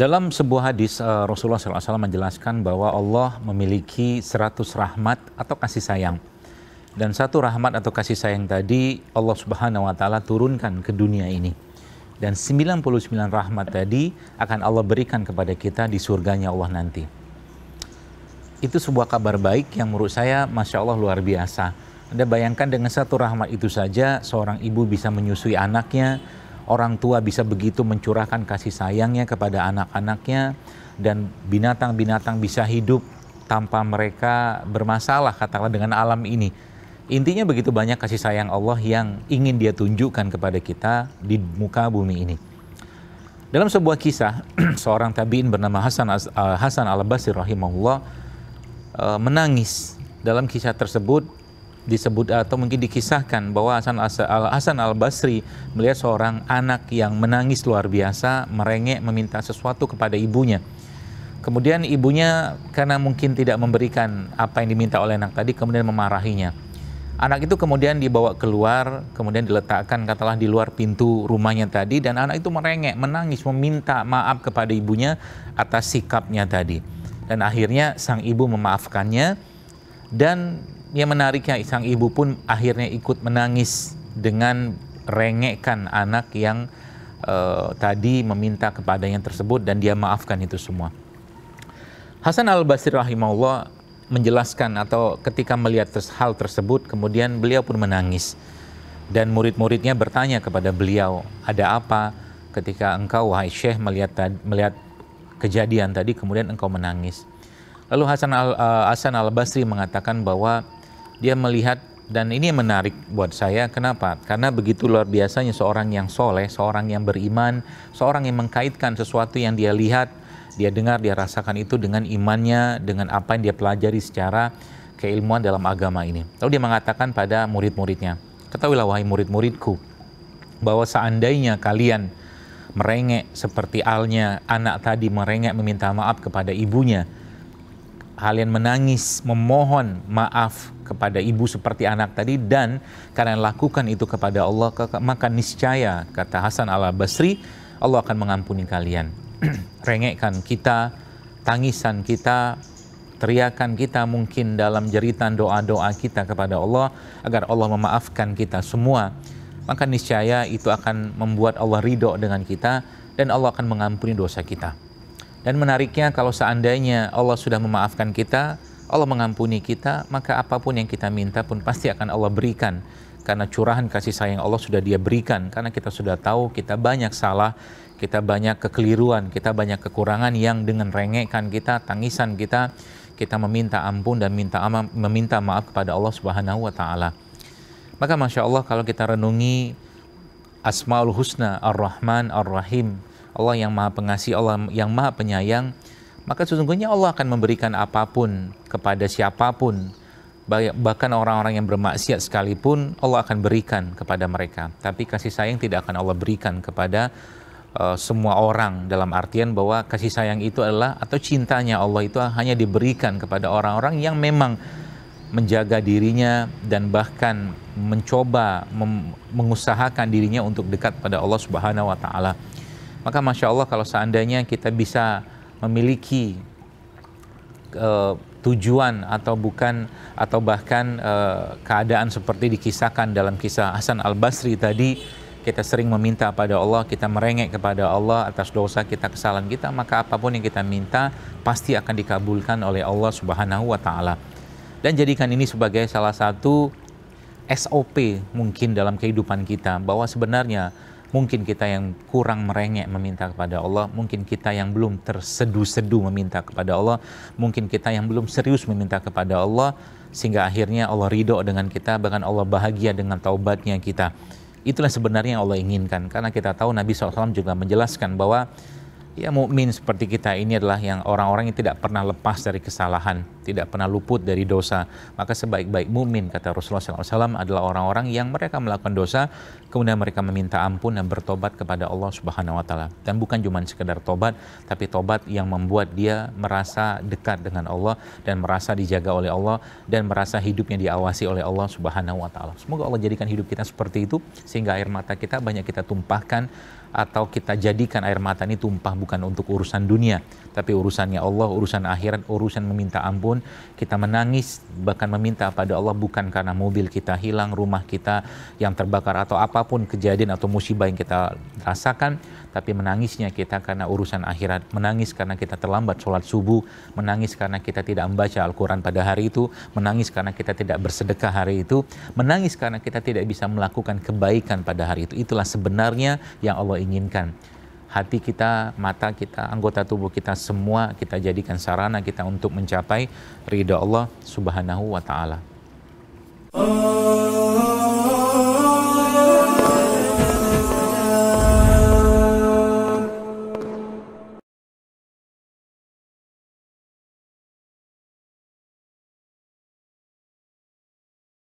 Dalam sebuah hadis Rasulullah SAW menjelaskan bahwa Allah memiliki 100 rahmat atau kasih sayang. Dan satu rahmat atau kasih sayang tadi Allah Subhanahu wa taala turunkan ke dunia ini. Dan 99 rahmat tadi akan Allah berikan kepada kita di surganya Allah nanti. Itu sebuah kabar baik yang menurut saya Masya Allah luar biasa. Anda bayangkan dengan satu rahmat itu saja seorang ibu bisa menyusui anaknya, orang tua bisa begitu mencurahkan kasih sayangnya kepada anak-anaknya, dan binatang-binatang bisa hidup tanpa mereka bermasalah katakanlah dengan alam ini. Intinya begitu banyak kasih sayang Allah yang ingin Dia tunjukkan kepada kita di muka bumi ini. Dalam sebuah kisah, seorang tabi'in bernama Hasan al-Basri rahimahullah menangis. Dalam kisah tersebut disebut atau mungkin dikisahkan bahwa Hasan al-Basri melihat seorang anak yang menangis luar biasa, merengek meminta sesuatu kepada ibunya. Kemudian ibunya karena mungkin tidak memberikan apa yang diminta oleh anak tadi, kemudian memarahinya. Anak itu kemudian dibawa keluar, kemudian diletakkan katalah di luar pintu rumahnya tadi, dan anak itu merengek, menangis, meminta maaf kepada ibunya atas sikapnya tadi. Dan akhirnya sang ibu memaafkannya, dan yang menariknya sang ibu pun akhirnya ikut menangis dengan rengekkan anak yang tadi meminta kepadanya tersebut, dan dia maafkan itu semua. Hasan al-Basri rahimahullah menjelaskan atau ketika melihat hal tersebut, kemudian beliau pun menangis. Dan murid-muridnya bertanya kepada beliau, ada apa ketika engkau wahai Syekh melihat kejadian tadi kemudian engkau menangis? Lalu Hasan al-Basri mengatakan bahwa dia melihat, dan ini yang menarik buat saya, kenapa? Karena begitu luar biasanya seorang yang soleh, seorang yang beriman, seorang yang mengkaitkan sesuatu yang dia lihat, dia dengar, dia rasakan itu dengan imannya, dengan apa yang dia pelajari secara keilmuan dalam agama ini. Lalu dia mengatakan pada murid-muridnya, ketahuilah wahai murid-muridku, bahwa seandainya kalian merengek seperti halnya anak tadi merengek meminta maaf kepada ibunya, kalian menangis memohon maaf kepada ibu seperti anak tadi, dan kalian lakukan itu kepada Allah, maka niscaya, kata Hasan al-Basri, Allah akan mengampuni kalian. Rengekkan kita, tangisan kita, teriakan kita mungkin dalam jeritan doa-doa kita kepada Allah agar Allah memaafkan kita semua, maka niscaya itu akan membuat Allah ridho dengan kita dan Allah akan mengampuni dosa kita. Dan menariknya, kalau seandainya Allah sudah memaafkan kita, Allah mengampuni kita, maka apapun yang kita minta pun pasti akan Allah berikan, karena curahan kasih sayang Allah sudah Dia berikan. Karena kita sudah tahu kita banyak salah, kita banyak kekeliruan, kita banyak kekurangan yang dengan rengekkan kita, tangisan kita, kita meminta ampun dan meminta maaf kepada Allah Subhanahu wa taala. Maka Masya Allah, kalau kita renungi Asmaul Husna, Ar-Rahman, Ar-Rahim, Allah yang Maha Pengasih, Allah yang Maha Penyayang, maka sesungguhnya Allah akan memberikan apapun kepada siapapun, bahkan orang-orang yang bermaksiat sekalipun Allah akan berikan kepada mereka. Tapi kasih sayang tidak akan Allah berikan kepada semua orang, dalam artian bahwa kasih sayang itu adalah, atau cintanya Allah itu hanya diberikan kepada orang-orang yang memang menjaga dirinya dan bahkan mencoba mengusahakan dirinya untuk dekat pada Allah Subhanahu wa taala. Maka Masya Allah, kalau seandainya kita bisa memiliki tujuan atau bahkan keadaan seperti dikisahkan dalam kisah Hasan al-Basri tadi, kita sering meminta pada Allah, kita merengek kepada Allah atas dosa kita, kesalahan kita, maka apapun yang kita minta pasti akan dikabulkan oleh Allah Subhanahu wa taala. Dan jadikan ini sebagai salah satu SOP mungkin dalam kehidupan kita, bahwa sebenarnya mungkin kita yang kurang merengek meminta kepada Allah, mungkin kita yang belum tersedu-sedu meminta kepada Allah, mungkin kita yang belum serius meminta kepada Allah, sehingga akhirnya Allah ridho dengan kita, bahkan Allah bahagia dengan taubatnya kita. Itulah sebenarnya yang Allah inginkan, karena kita tahu Nabi SAW juga menjelaskan bahwa ya mukmin seperti kita ini adalah yang orang-orang yang tidak pernah lepas dari kesalahan, tidak pernah luput dari dosa. Maka sebaik-baik mukmin, kata Rasulullah SAW, adalah orang-orang yang mereka melakukan dosa, kemudian mereka meminta ampun dan bertobat kepada Allah Subhanahu wa taala. Dan bukan cuma sekedar tobat, tapi tobat yang membuat dia merasa dekat dengan Allah dan merasa dijaga oleh Allah dan merasa hidupnya diawasi oleh Allah Subhanahu wa taala. Semoga Allah jadikan hidup kita seperti itu, sehingga air mata kita banyak kita tumpahkan atau kita jadikan air mata ini tumpah bukan untuk urusan dunia, tapi urusannya Allah, urusan akhirat, urusan meminta ampun. Kita menangis bahkan meminta pada Allah bukan karena mobil kita hilang, rumah kita yang terbakar atau apapun kejadian atau musibah yang kita rasakan, tapi menangisnya kita karena urusan akhirat, menangis karena kita terlambat sholat subuh, menangis karena kita tidak membaca Al-Quran pada hari itu, menangis karena kita tidak bersedekah hari itu, menangis karena kita tidak bisa melakukan kebaikan pada hari itu. Itulah sebenarnya yang Allah inginkan. Hati kita, mata kita, anggota tubuh kita semua kita jadikan sarana kita untuk mencapai ridha Allah Subhanahu wa ta'ala.